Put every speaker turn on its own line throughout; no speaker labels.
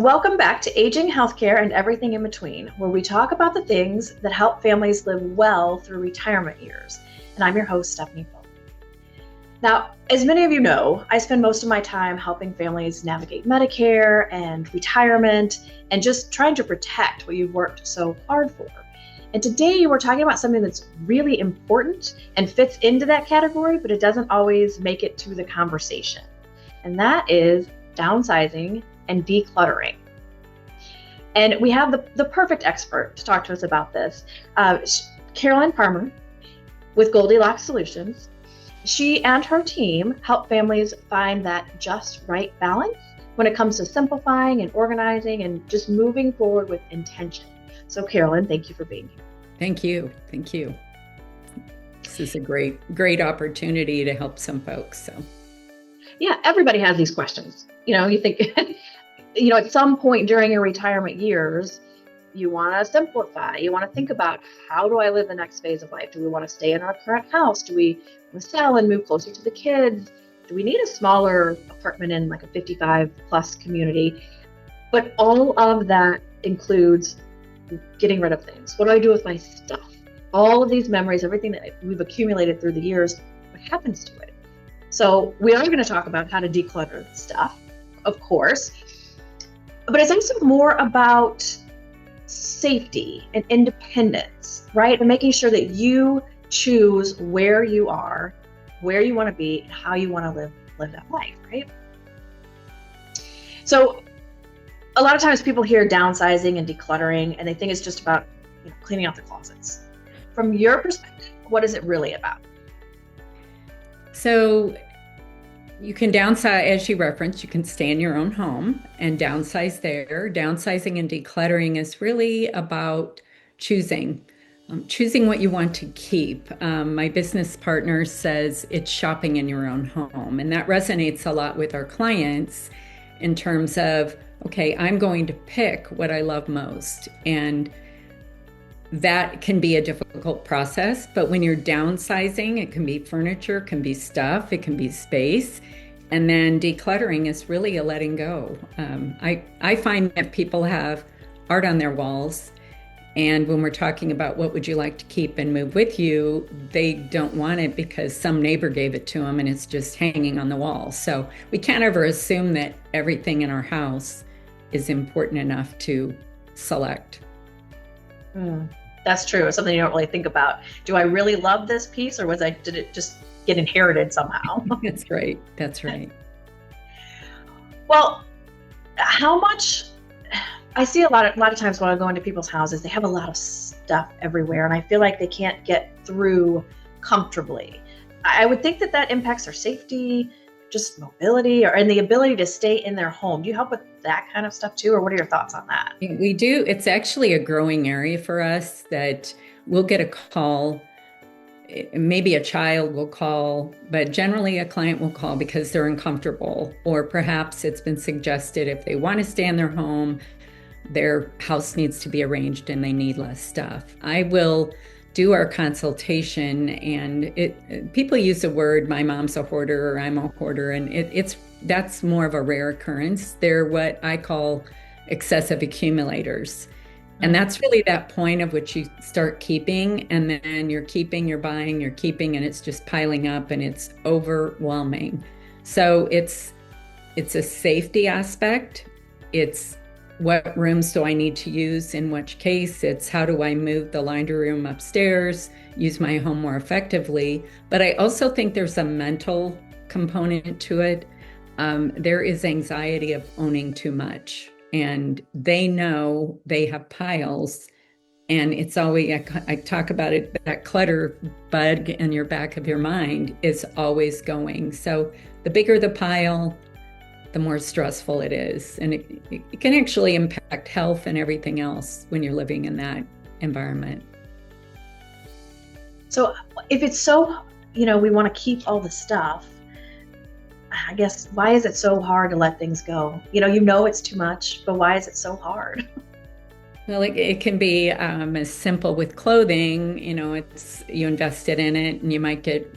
welcome back to Aging, Healthcare, and Everything in Between, where we talk about the things that help families live well through retirement years. And I'm your host, Stephanie Pogue. Now, as many of you know, I spend most of my time helping families navigate Medicare and retirement and just trying to protect what you've worked so hard for. And today we're talking about something that's really important and fits into that category, but it doesn't always make it to the conversation. And that is downsizing and decluttering. And we have the perfect expert to talk to us about this, Carolyn with Goldilocks Solutions. She and her team help families find that just right balance when it comes to simplifying and organizing and just moving forward with intention. So Carolyn, thank you for being here.
Thank you. Thank you. This is a great opportunity to help some folks. So,
yeah, everybody has these questions. You think, at some point during your retirement years, you want to simplify. You want to think about, how do I live the next phase of life? Do we want to stay in our current house? Do we want to sell and move closer to the kids? Do we need a smaller apartment in like a 55 plus community? But all of that includes getting rid of things. What do I do with my stuff? All of these memories, everything that we've accumulated through the years, what happens to it? So we are going to talk about how to declutter stuff, of course, but it's also more about safety and independence, right? And making sure that you choose where you are, where you want to be, and how you want to live that life, right? So a lot of times people hear downsizing and decluttering and they think it's just about cleaning out the closets. From your perspective, what is it really about?
So you can downsize, as you referenced, you can stay in your own home and downsize there. Downsizing and decluttering is really about choosing what you want to keep. My business partner says it's shopping in your own home, and that resonates a lot with our clients in terms of, okay, I'm going to pick what I love most. And that can be a difficult process, but when you're downsizing, it can be furniture, it can be stuff, it can be space. And then decluttering is really a letting go. I find that people have art on their walls, and when we're talking about what would you like to keep and move with you, they don't want it because some neighbor gave it to them and it's just hanging on the wall. So we can't ever assume that everything in our house is important enough to select.
That's true. It's something you don't really think about. Do I really love this piece, or did it just get inherited somehow?
That's right. That's right.
Well, how much I see a lot of times when I go into people's houses, they have a lot of stuff everywhere, and I feel like they can't get through comfortably. I would think that impacts their safety, just mobility, and the ability to stay in their home. Do you help with that kind of stuff too, or what are your thoughts on that?
We do. It's actually a growing area for us that we'll get a call. Maybe a child will call, but generally a client will call because they're uncomfortable, or perhaps it's been suggested if they want to stay in their home, their house needs to be arranged and they need less stuff. I will do our consultation, and people use the word, my mom's a hoarder, or I'm a hoarder, and that's more of a rare occurrence. They're what I call excessive accumulators. And that's really that point of which you start keeping, and then you're keeping, you're buying, you're keeping, and it's just piling up and it's overwhelming. So it's a safety aspect. It's what rooms do I need to use in which case. It's how do I move the laundry room upstairs, use my home more effectively. But I also think there's a mental component to it. There is anxiety of owning too much. And they know they have piles, and it's always, I talk about it, that clutter bug in your back of your mind is always going. So the bigger the pile, the more stressful it is. And it can actually impact health and everything else when you're living in that environment.
So if it's so, we want to keep all the stuff, I guess, why is it so hard to let things go? It's too much, but why is it so hard?
Well, it can be as simple with clothing. It's you invested in it and you might get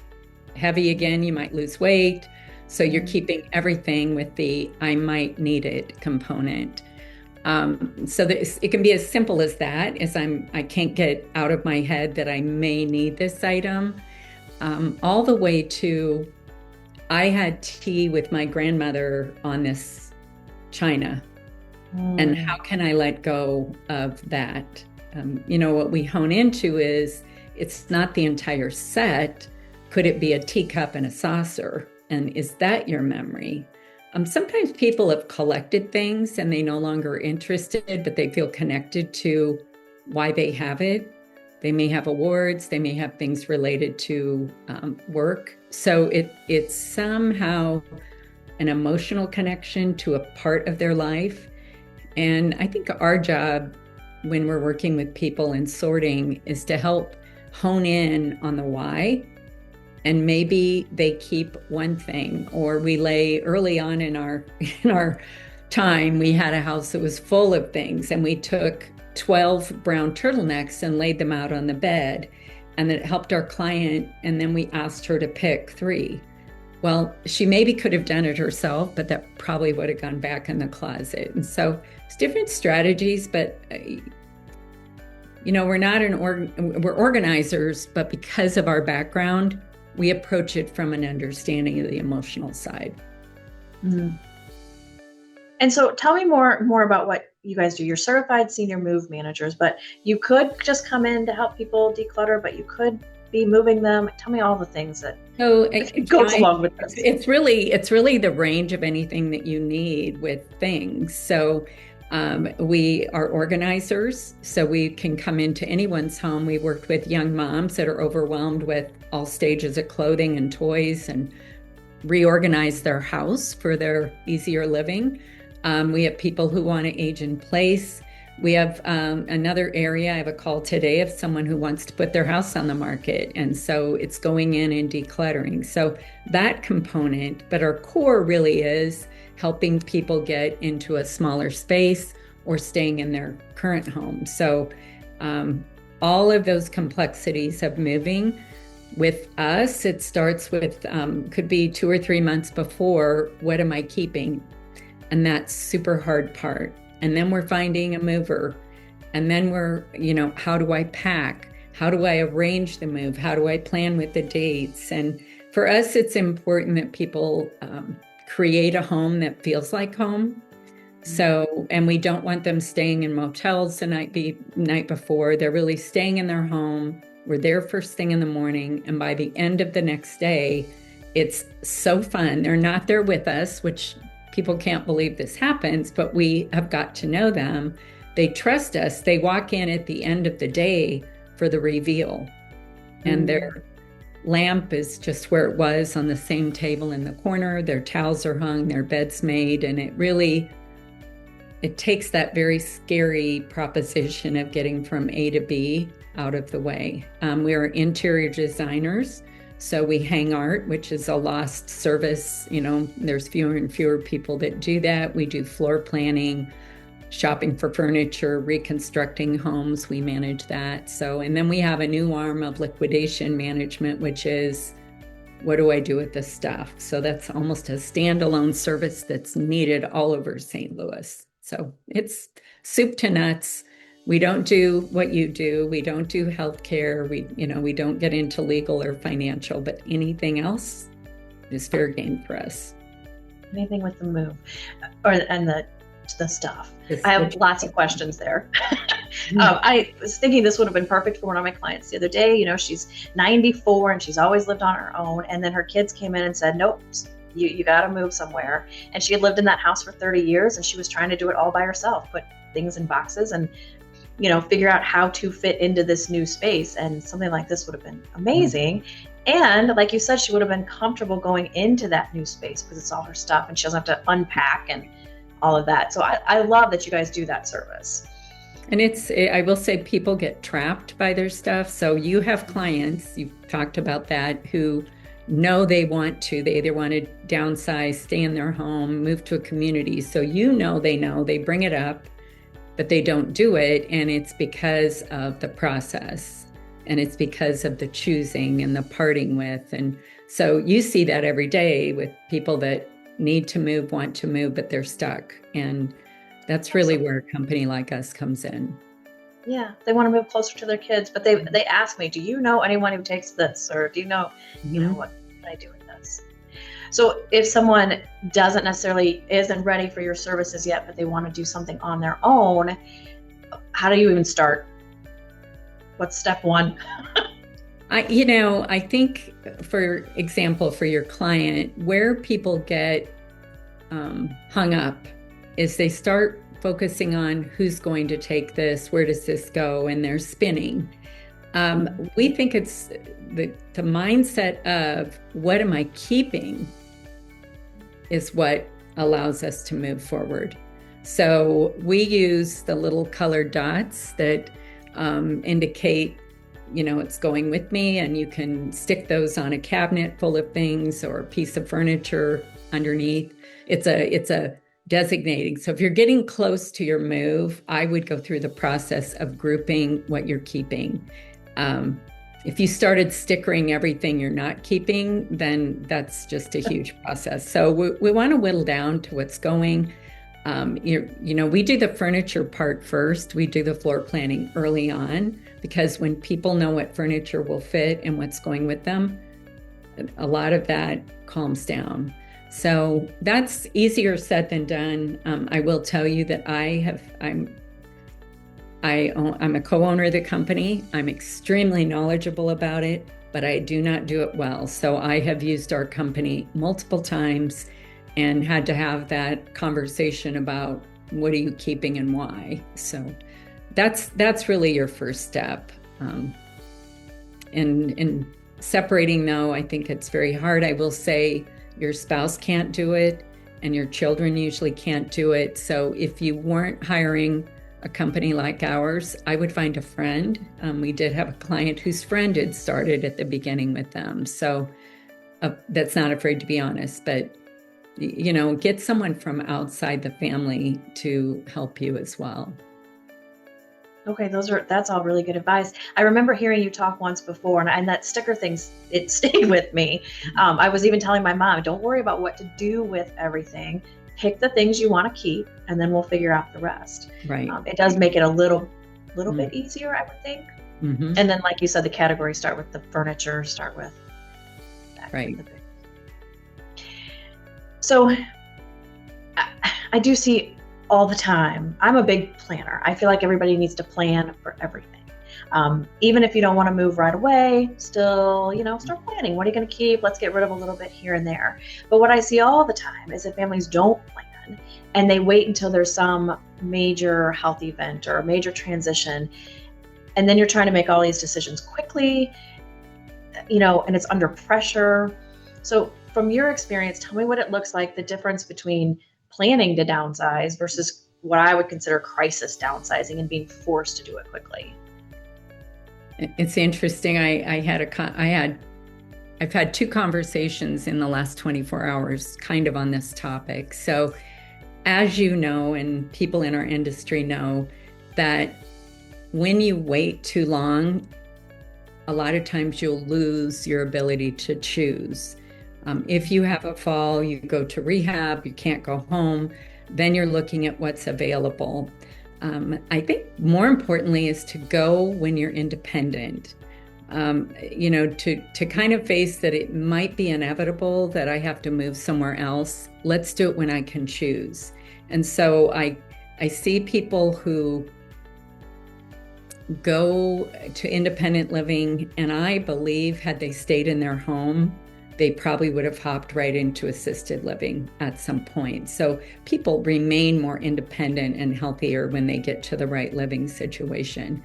heavy again, you might lose weight. So you're keeping everything with the I might need it component. So it can be as simple as that, as I can't get out of my head that I may need this item, all the way to I had tea with my grandmother on this china, and how can I let go of that? What we hone into is it's not the entire set. Could it be a teacup and a saucer? And is that your memory? Sometimes people have collected things and they no longer are interested, but they feel connected to why they have it. They may have awards, they may have things related to work. So it's somehow an emotional connection to a part of their life. And I think our job when we're working with people and sorting is to help hone in on the why. And maybe they keep one thing, or we lay early on in our time, we had a house that was full of things, and we took 12 brown turtlenecks and laid them out on the bed, and it helped our client. And then we asked her to pick 3. Well, she maybe could have done it herself, but that probably would have gone back in the closet. And so it's different strategies, but we're organizers, but because of our background, we approach it from an understanding of the emotional side.
Mm-hmm. And so tell me more about what you guys do. You're certified senior move managers, but you could just come in to help people declutter, but you could be moving them. Tell me all the things that goes along with this.
It's really the range of anything that you need with things. So we are organizers, so we can come into anyone's home. We worked with young moms that are overwhelmed with all stages of clothing and toys and reorganize their house for their easier living. We have people who want to age in place. We have another area. I have a call today of someone who wants to put their house on the market. And so it's going in and decluttering. So that component, but our core really is helping people get into a smaller space or staying in their current home. So all of those complexities of moving with us, it starts with, could be 2 or 3 months before, what am I keeping? And that's super hard part. And then we're finding a mover. And then we're, how do I pack? How do I arrange the move? How do I plan with the dates? And for us, it's important that people create a home that feels like home. So, and we don't want them staying in motels the night before. They're really staying in their home. We're there first thing in the morning. And by the end of the next day, it's so fun. They're not there with us, which people can't believe this happens, but we have got to know them. They trust us. They walk in at the end of the day for the reveal. And their lamp is just where it was on the same table in the corner. Their towels are hung, their bed's made. And it takes that very scary proposition of getting from A to B out of the way. We are interior designers. So we hang art, which is a lost service. There's fewer and fewer people that do that. We do floor planning, shopping for furniture, reconstructing homes. We manage that. So, and then we have a new arm of liquidation management, which is, what do I do with this stuff? So that's almost a standalone service that's needed all over St. Louis. So it's soup to nuts. We don't do what you do. We don't do healthcare. We don't get into legal or financial, but anything else is fair game for us.
Anything with the move and the stuff. I have lots of questions there. I was thinking this would have been perfect for one of my clients the other day. She's 94 and she's always lived on her own. And then her kids came in and said, nope, you got to move somewhere. And she had lived in that house for 30 years and she was trying to do it all by herself, put things in boxes and figure out how to fit into this new space. And something like this would have been amazing. And like you said, she would have been comfortable going into that new space because it's all her stuff and she doesn't have to unpack and all of that. So I love that you guys do that service.
And I will say people get trapped by their stuff. So you have clients, you've talked about that, who know they want to. They either want to downsize, stay in their home, move to a community. So they bring it up, but they don't do it. And it's because of the process. And it's because of the choosing and the parting with. And so you see that every day with people that need to move, want to move, but they're stuck. And That's really where a company like us comes in.
Yeah, they want to move closer to their kids, but they ask me, do you know anyone who takes this? Or do you know, what can I do with this? So if someone doesn't necessarily isn't ready for your services yet, but they want to do something on their own, how do you even start? What's step one?
I think, for example, for your client, where people get hung up is they start focusing on who's going to take this, where does this go, and they're spinning. We think it's the mindset of what am I keeping is what allows us to move forward. So we use the little colored dots that indicate, it's going with me, and you can stick those on a cabinet full of things or a piece of furniture underneath. It's a designating. So if you're getting close to your move, I would go through the process of grouping what you're keeping. If you started stickering everything you're not keeping, then that's just a huge process. So we want to whittle down to what's going. We do the furniture part first. We do the floor planning early on, because when people know what furniture will fit and what's going with them, a lot of that calms down. So that's easier said than done. I will tell you that I'm a co-owner of the company. I'm extremely knowledgeable about it, but I do not do it well. So I have used our company multiple times and had to have that conversation about what are you keeping and why. So that's really your first step. In separating, though, I think it's very hard. I will say your spouse can't do it, and your children usually can't do it. So if you weren't hiring a company like ours, I would find a friend. We did have a client whose friend had started at the beginning with them. So that's not afraid to be honest, but get someone from outside the family to help you as well.
Okay, that's all really good advice. I remember hearing you talk once before, and that sticker thing, it stayed with me. I was even telling my mom, don't worry about what to do with everything. Pick the things you want to keep, and then we'll figure out the rest.
Right.
It does make it a little bit easier, I would think.
Mm-hmm.
And then, like you said, the categories start with the furniture, start with that.
Right.
So I do see all the time. I'm a big planner. I feel like everybody needs to plan for everything. Even if you don't want to move right away, still, start planning. What are you going to keep? Let's get rid of a little bit here and there. But what I see all the time is that families don't plan, and they wait until there's some major health event or a major transition. And then you're trying to make all these decisions quickly, and it's under pressure. So from your experience, tell me what it looks like, the difference between planning to downsize versus what I would consider crisis downsizing and being forced to do it quickly.
It's interesting. I've had 2 conversations in the last 24 hours kind of on this topic. So as you know, and people in our industry know, that when you wait too long, a lot of times you'll lose your ability to choose. If you have a fall, you go to rehab, you can't go home, then you're looking at what's available. I think more importantly is to go when you're independent, to kind of face that it might be inevitable that I have to move somewhere else. Let's do it when I can choose. And so I see people who go to independent living, and I believe had they stayed in their home, they probably would have hopped right into assisted living at some point. So people remain more independent and healthier when they get to the right living situation.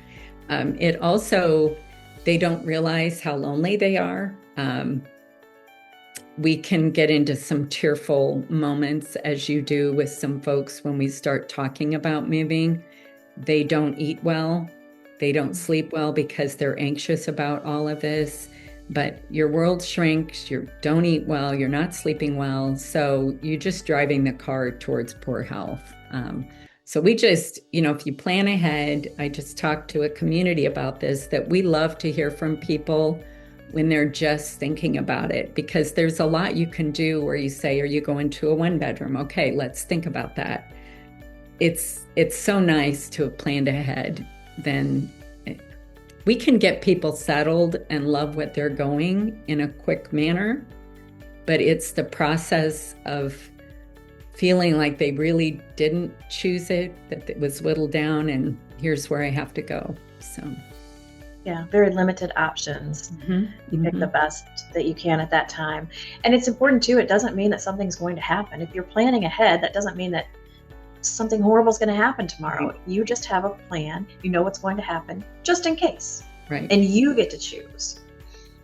It also, they don't realize how lonely they are. We can get into some tearful moments, as you do with some folks when we start talking about moving. They don't eat well. They don't sleep well because they're anxious about all of this. But your world shrinks, you don't eat well, you're not sleeping well, so you're just driving the car towards poor health. So we just, if you plan ahead, I just talked to a community about this, that we love to hear from people when they're just thinking about it, because there's a lot you can do where you say, are you going to a 1-bedroom? Okay, let's think about that. it's so nice to have planned ahead. Then we can get people settled and love what they're going in a quick manner, but it's the process of feeling like they really didn't choose it, that it was whittled down, and here's where I have to go. So
yeah, very limited options. You pick the best that you can at that time. And it's important too, it doesn't mean that something's going to happen. If you're planning ahead, that doesn't mean that something horrible is going to happen tomorrow. Right. You just have a plan. You know what's going to happen just in case.
Right.
And you get to choose.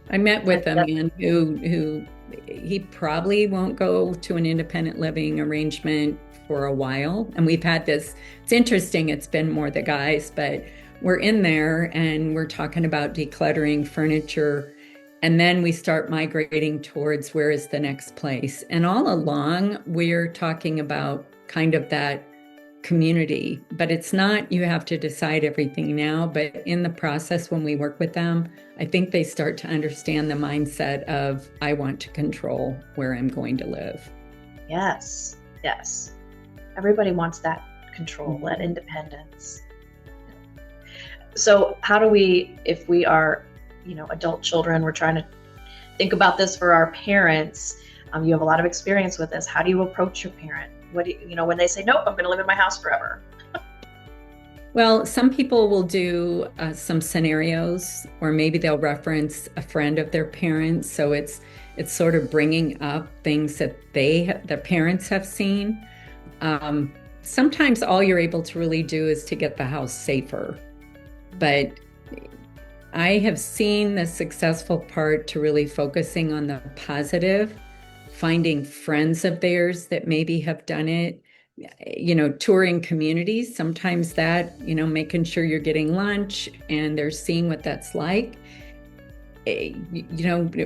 I met with a man who he probably won't go to an independent living arrangement for a while. And we've had this, it's interesting, it's been more the guys, but we're in there and we're talking about decluttering furniture. And then we start migrating towards where is the next place. And all along, we're talking about kind of that community, but it's not, you have to decide everything now, but in the process, when we work with them, I think they start to understand the mindset of, I want to control where I'm going to live.
Yes. Yes. Everybody wants that control, that independence. So how do we, if we are, adult children, we're trying to think about this for our parents. You have a lot of experience with this. How do you approach your parent? What do you, when they say, nope, I'm going to live in my house forever?
Well, some people will do some scenarios, or maybe they'll reference a friend of their parents. So it's sort of bringing up things that the parents have seen. Sometimes all you're able to really do is to get the house safer. But I have seen the successful part to really focusing on the positive, finding friends of theirs that maybe have done it, touring communities, sometimes that, making sure you're getting lunch and they're seeing what that's like,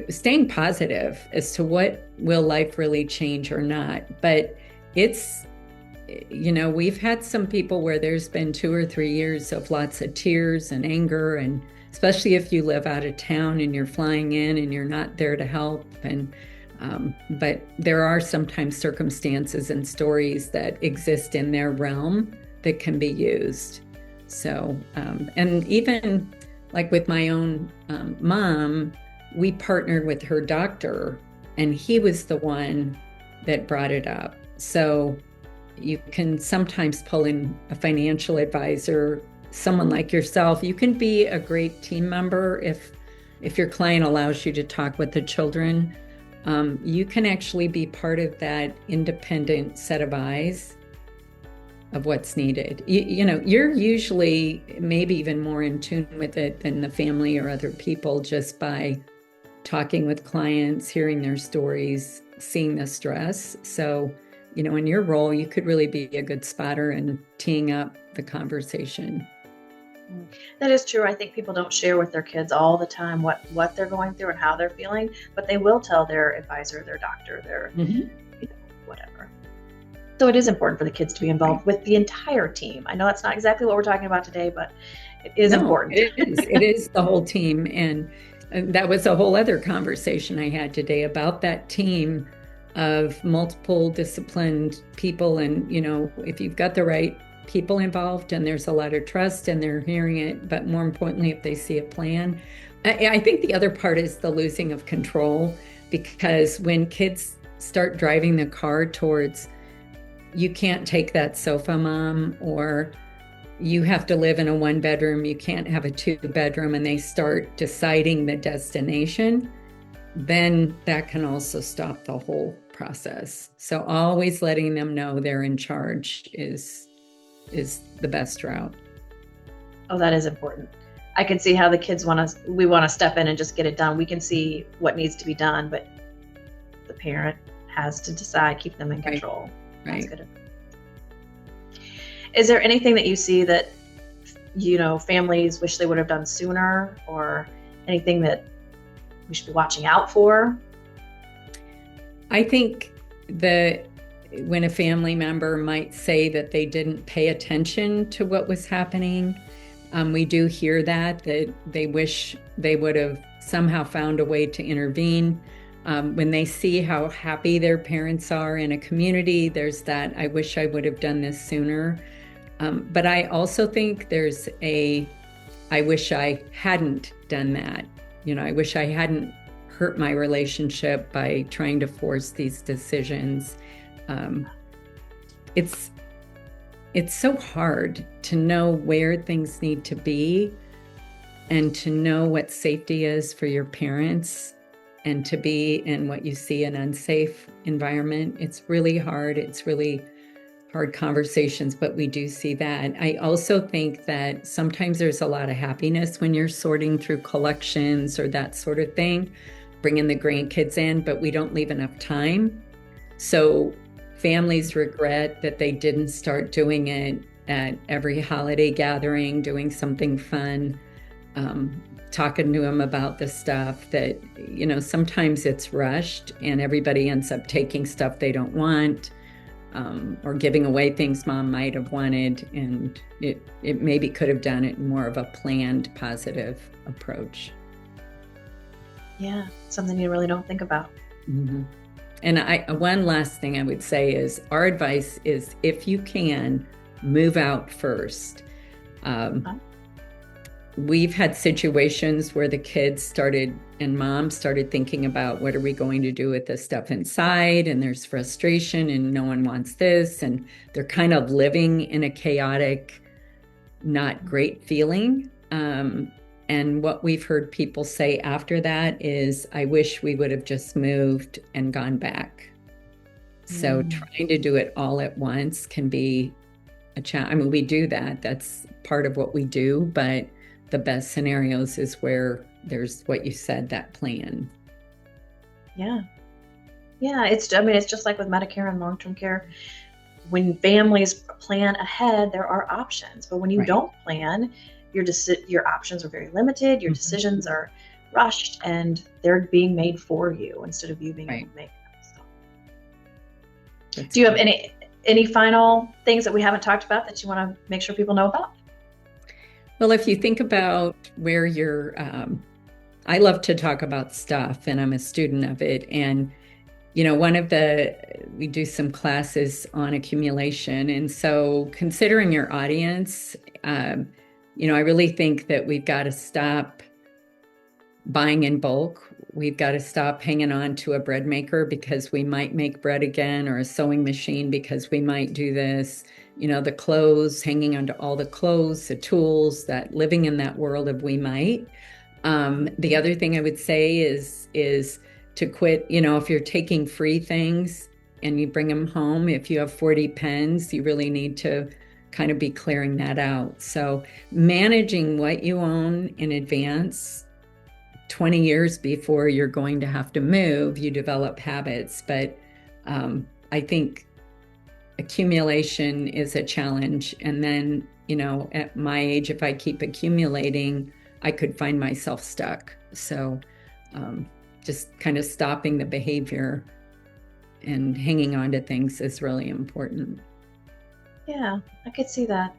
staying positive as to what will life really change or not. But it's, we've had some people where there's been 2 or 3 years of lots of tears and anger, and especially if you live out of town and you're flying in and you're not there to help. And but there are sometimes circumstances and stories that exist in their realm that can be used. So, and even like with my own mom, we partnered with her doctor, and he was the one that brought it up. So you can sometimes pull in a financial advisor, someone like yourself. You can be a great team member if your client allows you to talk with the children. You can actually be part of that independent set of eyes of what's needed. You're usually maybe even more in tune with it than the family or other people, just by talking with clients, hearing their stories, seeing the stress. So, in your role, you could really be a good spotter and teeing up the conversation.
That is true. I think people don't share with their kids all the time what they're going through and how they're feeling, but they will tell their advisor, their doctor, their whatever. So it is important for the kids to be involved with the entire team. I know that's not exactly what we're talking about today, but it is important.
It is the whole team. And that was a whole other conversation I had today about that team of multiple disciplined people. And, if you've got the right people involved and there's a lot of trust and they're hearing it, but more importantly, if they see a plan. I think the other part is the losing of control, because when kids start driving the car towards, you can't take that sofa, mom, or you have to live in a 1-bedroom, you can't have a 2-bedroom, and they start deciding the destination, then that can also stop the whole process. So always letting them know they're in charge is the best route.
Oh, that is important. I can see how the kids we want to step in and just get it done. We can see what needs to be done, but the parent has to decide, keep them in control.
Right.
That's good. Is there anything that you see that, families wish they would have done sooner, or anything that we should be watching out for?
I think that when a family member might say that they didn't pay attention to what was happening, we do hear that they wish they would have somehow found a way to intervene. When they see how happy their parents are in a community, there's that, I wish I would have done this sooner. But I also think there's I wish I hadn't done that. I wish I hadn't hurt my relationship by trying to force these decisions. Um, it's so hard to know where things need to be and to know what safety is for your parents and to be in what you see an unsafe environment. It's really hard. It's really hard conversations, but we do see that. I also think that sometimes there's a lot of happiness when you're sorting through collections or that sort of thing, bringing the grandkids in, but we don't leave enough time. So families regret that they didn't start doing it at every holiday gathering, doing something fun, talking to them about the stuff that, sometimes it's rushed and everybody ends up taking stuff they don't want, or giving away things mom might have wanted. And it maybe could have done it in more of a planned, positive approach.
Yeah, something you really don't think about.
Mm-hmm. And one last thing I would say is our advice is if you can, move out first. We've had situations where the kids started and mom started thinking about what are we going to do with this stuff inside, and there's frustration and no one wants this, and they're kind of living in a chaotic, not great feeling. And what we've heard people say after that is, I wish we would have just moved and gone back. So trying to do it all at once can be a challenge. I mean, we do that. That's part of what we do. But the best scenarios is where there's what you said, that plan.
Yeah. Yeah. It's just like with Medicare and long-term care. When families plan ahead, there are options. But when you don't plan, your options are very limited. Your decisions are rushed, and they're being made for you instead of you being able to make them. So. Do you have any final things that we haven't talked about that you want to make sure people know about?
Well, if you think about where you're, I love to talk about stuff, and I'm a student of it. And we do some classes on accumulation, and so considering your audience. I really think that we've got to stop buying in bulk. We've got to stop hanging on to a bread maker because we might make bread again, or a sewing machine because we might do this. The clothes, hanging onto all the clothes, the tools, that living in that world of we might. The other thing I would say is to quit. If you're taking free things and you bring them home, if you have 40 pens, you really need to kind of be clearing that out. So managing what you own in advance, 20 years before you're going to have to move, you develop habits. But I think accumulation is a challenge. And then, at my age, if I keep accumulating, I could find myself stuck. So just kind of stopping the behavior and hanging on to things is really important.
Yeah, I could see that.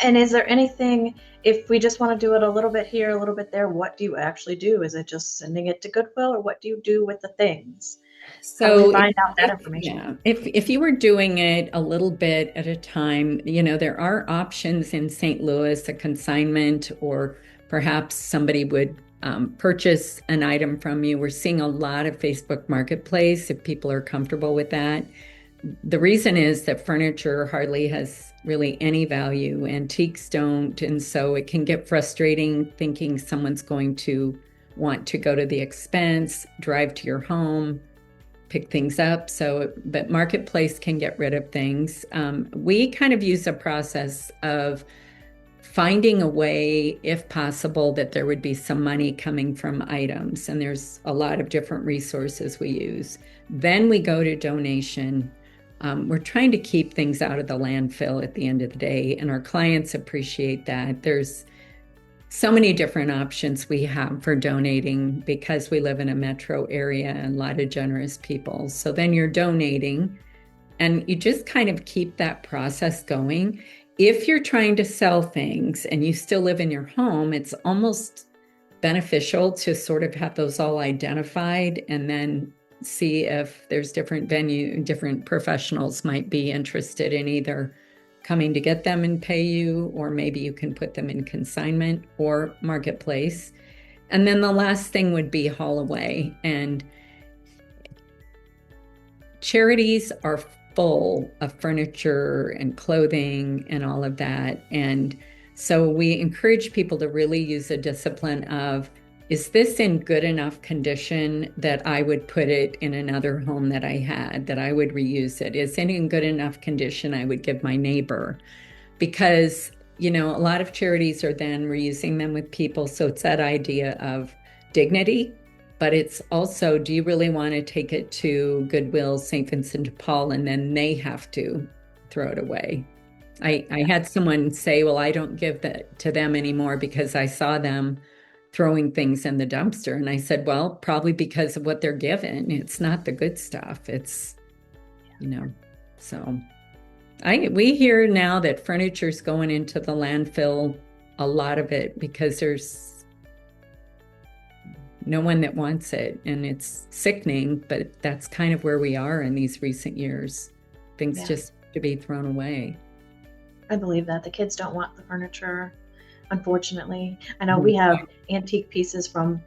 And is there anything, if we just want to do it a little bit here, a little bit there, what do you actually do? Is it just sending it to Goodwill, or what do you do with the things?
So
how do we find out that information?
Yeah, if you were doing it a little bit at a time, there are options in St. Louis, a consignment, or perhaps somebody would purchase an item from you. We're seeing a lot of Facebook Marketplace if people are comfortable with that. The reason is that furniture hardly has really any value. Antiques don't. And so it can get frustrating thinking someone's going to want to go to the expense, drive to your home, pick things up. But Marketplace can get rid of things. We kind of use a process of finding a way, if possible, that there would be some money coming from items. And there's a lot of different resources we use. Then we go to donation. We're trying to keep things out of the landfill at the end of the day, and our clients appreciate that. There's so many different options we have for donating because we live in a metro area and a lot of generous people. So then you're donating, and you just kind of keep that process going. If you're trying to sell things and you still live in your home, it's almost beneficial to sort of have those all identified and then see if there's different professionals might be interested in either coming to get them and pay you, or maybe you can put them in consignment or marketplace. And then the last thing would be haul away. And charities are full of furniture and clothing and all of that. And so we encourage people to really use a discipline of, is this in good enough condition that I would put it in another home that I had, that I would reuse it? Is it in good enough condition I would give my neighbor? Because, a lot of charities are then reusing them with people. So it's that idea of dignity, but it's also, do you really want to take it to Goodwill, St. Vincent de Paul, and then they have to throw it away? I had someone say, well, I don't give that to them anymore because I saw them throwing things in the dumpster. And I said, well, probably because of what they're given. It's not the good stuff. It's, so we hear now that furniture's going into the landfill, a lot of it, because there's no one that wants it. And it's sickening, but that's kind of where we are in these recent years. Things just to be thrown away.
I believe that the kids don't want the furniture, unfortunately. I know we have antique pieces from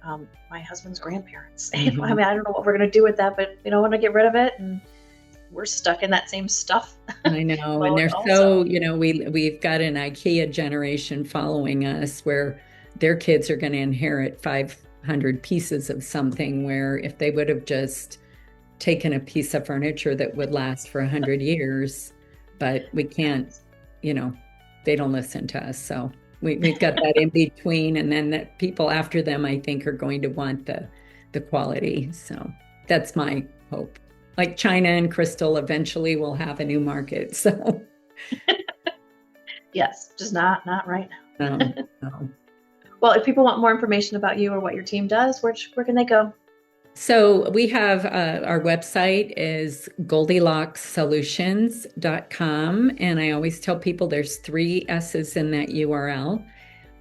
my husband's grandparents. I mean, I don't know what we're going to do with that, but we don't want to get rid of it. And we're stuck in that same stuff.
I know. And they're so, we've got an IKEA generation following us where their kids are going to inherit 500 pieces of something, where if they would have just taken a piece of furniture that would last for 100 years, but we can't, they don't listen to us. So we've got that in between. And then that people after them, I think, are going to want the quality. So that's my hope. Like China and crystal eventually will have a new market. So
yes, just not right now.
No.
Well, if people want more information about you or what your team does, where can they go?
So we have our website is goldilockssolutions.com. And I always tell people there's 3 S's in that URL.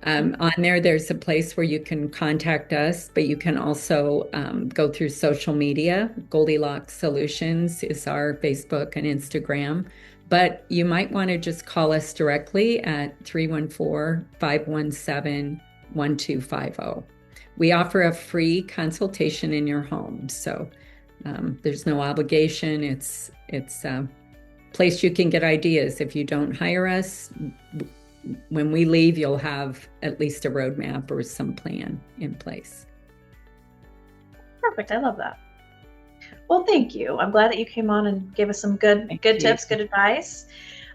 On there's a place where you can contact us, but you can also go through social media. Goldilocks Solutions is our Facebook and Instagram. But you might want to just call us directly at 314-517-1250. We offer a free consultation in your home. So there's no obligation. It's a place you can get ideas. If you don't hire us, when we leave, you'll have at least a roadmap or some plan in place.
Perfect. I love that. Well, thank you. I'm glad that you came on and gave us some good tips, good advice.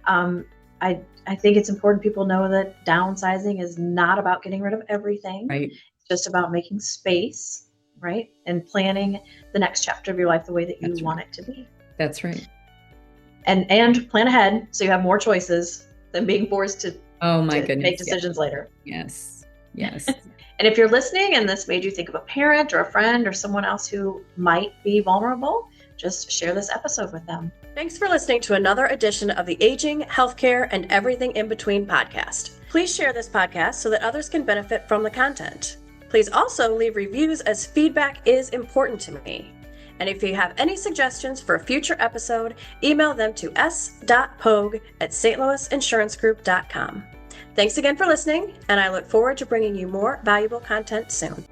I think it's important people know that downsizing is not about getting rid of everything.
Right.
Just about making space, right? And planning the next chapter of your life the way that you want it to be.
That's right.
And plan ahead so you have more choices than being forced to make decisions later.
Yes.
And if you're listening and this made you think of a parent or a friend or someone else who might be vulnerable, just share this episode with them. Thanks for listening to another edition of the Aging, Healthcare, and Everything in Between podcast. Please share this podcast so that others can benefit from the content. Please also leave reviews, as feedback is important to me. And if you have any suggestions for a future episode, email them to s.pogue@stlouisinsurancegroup.com. Thanks again for listening, and I look forward to bringing you more valuable content soon.